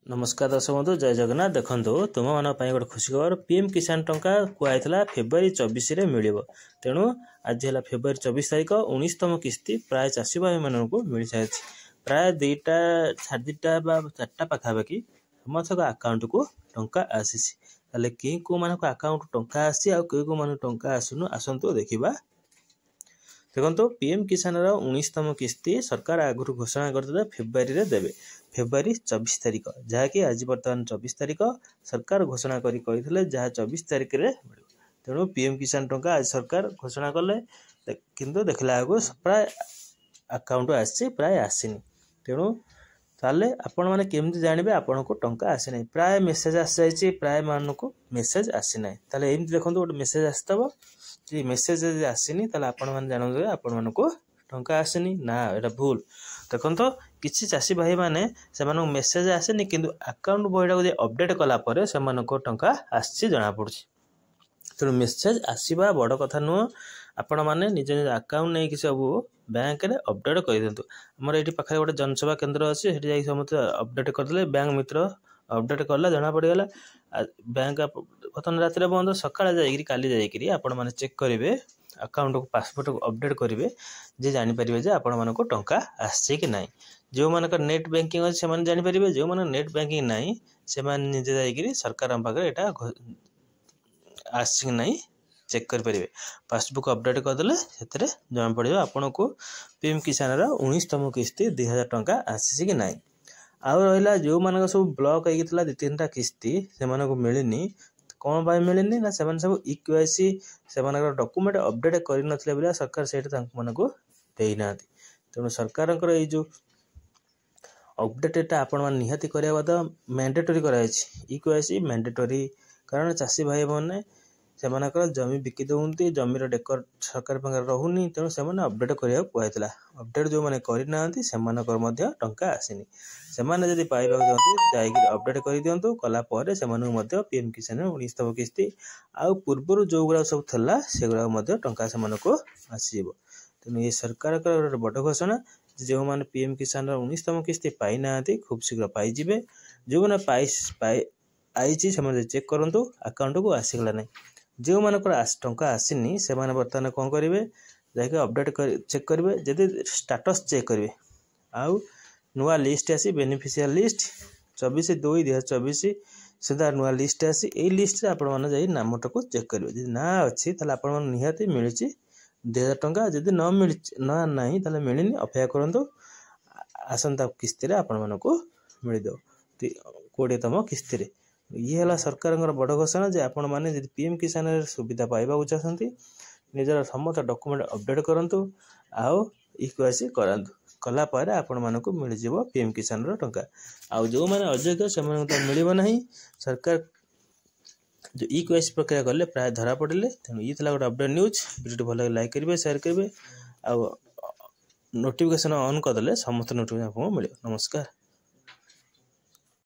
नमस्कार दर्शक बंधु जय जगन्नाथ देखो तुम मान गोटे खुशी खबर पीएम किसान टंका कहला फेब्रुआरी 24 रे मिल तेणु आज है फेब्रुआरी 24 तारीख 19तम किस्ती प्राय चाषी भाई मान को मिल सारी प्राय 2टा 2:30 4टा पाखापाखि समस्त आकाउंट को टंका आसी कि मान आकाउंट टंका आसी मान टंका आसुनु आसतु देखा देखो पीएम किसान 19तम किस्ती सरकार आगुरी घोषणा करते फेब्रुआरी रे देवे फेब्रुआरी 24 तारीख जहाँकि आज बर्तमान 24 तारीख सरकार घोषणा करते जहाँ 24 तारीख रे तेणु पीएम किसान टंका आज सरकार घोषणा कले किंतु देखला आगो प्राय अकाउंट आसी प्राय आसीनी तेणु ताले आपण माने केमती जानबे आपण को टंका आसी नै प्राय मेसेज आसी जायछि प्राय मान को मेसेज आसी नै ताले एमती देखंतु गोटे मेसेज आस्तबो जे मेसेज आसीनी ताले आपण माने जानबे आपण मान को टंका आसीनी ना एटा भूल देखंतो किछि चाषी भाई माने से मानको मेसेज आसेनी किंतु अकाउंट बहिडा को जे अपडेट कला परे से मानको टंका आसी जाना पड़छि तेणु मेसेज आसीबा बड़ कथा नुह आपण माने निज निज अकाउंट नै कि सब बैंक रे अपडेट कर दियंतु हमर एठी पाखरे गोटे जनसेवा केंद्र अछि हेठी जाई समस्त अपडेट कर देले बैंक मित्र अपडेट करला जाना पड़ गला बैंक बर्तमान रात बंद सकाळ जाई काली जाई आपण माने चेक करिवे अकाउंट को पासवर्ड को अपडेट करेंगे जे जानी परिबे जे आपण मानको टंका आछि कि नाही जो मानकर नेट बैंकिंग अछि से माने जानि परिबे जो माने नेट बैंकिंग नाही से माने निजे जाई सरकार हम पाखरे एटा आछि कि नाही चेक कर परिबे पासबुक अपडेट कर देले सेतरे जमा पड़ जाय आपण को पीएम किसान रा 19तम किस्ती 2000 टंका आछि कि नाही आ रहिला जो मानक सब ब्लॉक हेगितला 2-3टा किस्ती से मानको मिलिनी कौन भाई मिलनी ना से सब इक्यूआईसी से डॉक्यूमेंट अपडेट कर नथिले बिला सरकार सेटा मन को देना तेणु सरकार जो अपडेट एटा आपण मान निहाती करबा तो मैंडेटरी कराई इक्यूआईसी मैंडेटरी कारण चाषी भाई माने से जमी बिकी दौंती जमीर डेकर सरकार पाखे रहुनी तेणु से अपडेट करा कहला अपडेट जो मैंने करना से टंका आसीनी सेमाने जदि पाइबा चाहते अपडेट कर दिंतु कलापर से पीएम किसान 19तम किस्ती आउ पूर्वर जो गुड़ा सब था से गुड़ा टंका से आसब तेणु ये सरकार गोटे बड़ घोषणा जो मैंने पीएम किसान 19तम किस्ती पाई ना खूब शीघ्र पाइबे जो मैंने आई चेक करूँ अकाउंट को आसीगला ना जो मानक टंका आसीनी से बर्तमान कौन करेंगे जाके अपडेट चेक करेंगे जदि स्टेटस चेक करेंगे आउ नुआ लिस्ट आसी बेनिफिशियल लिस्ट 24/2/2024 सीधा नुआ लिस्ट आसी ए लिस्ट आपण माने जाई नामटा को चेक करेंगे जदि ना अच्छी ताले आपण माने निहाती मिलची 2000 टंका जदि न मिल ना नहीं ताले मिलनी अपेक्षा करंतु आसंता किस्ती रे आपण माने को मिल दो 20तम किस्ती रे ये है सरकार बड़ घोषणा जे आपण माने जदि पीएम किसान सुविधा पाइबा चाहते निजर समस्त डॉक्यूमेंट अपडेट करंतु आउ इक्यूआईसी करंतु कला पर आपण मानको मिल जिवो पीएम किसान रो टंका आउ जो माने अयोग्य से तो मिलिबो नहीं सरकार जो इक्यूआईसी प्रक्रिया करले प्राय धरा पड़ले तेणु ये थला गोटे अपडेट न्यूज वीडियो भल लाइक करेंगे शेयर करेंगे आउ नोटिफिकेशन ऑन कर देले समस्त नोटिफिकेशन आपको मिले नमस्कार।